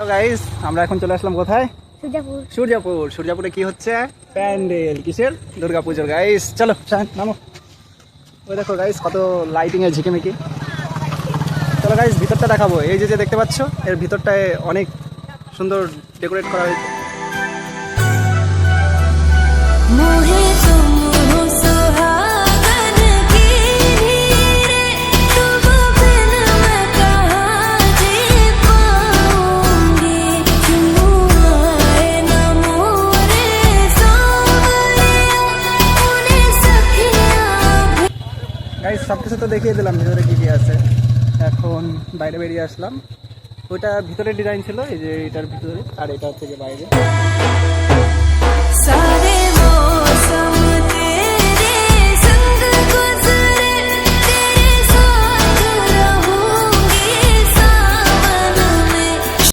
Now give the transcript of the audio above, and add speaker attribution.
Speaker 1: তো গাইস আমরা এখন চলে আসলাম কোথায়?
Speaker 2: সূর্যাপুর।
Speaker 1: সূর্যাপুরে কি হচ্ছে? প্যান্ডেল। কিসের? দুর্গাপুজোর। গাইস চলো নামো। ওই দেখো গাইস কত লাইটিং এর ঝিকিমিকি। চলো গাইস ভিতরটা দেখাবো। এই যে দেখতে পাচ্ছ এর ভিতরটায় অনেক সুন্দর ডেকোরেট করা হয়েছে। গাইস সব কিছু তো দেখিয়ে দিলাম ভিতরে কি কি আছে। এখন বাইরে বেরিয়ে আসলাম। ওইটা ভিতরে ডিজাইন ছিল, এই যে এটার ভিতরে, আর এটা হচ্ছে যে বাইরে।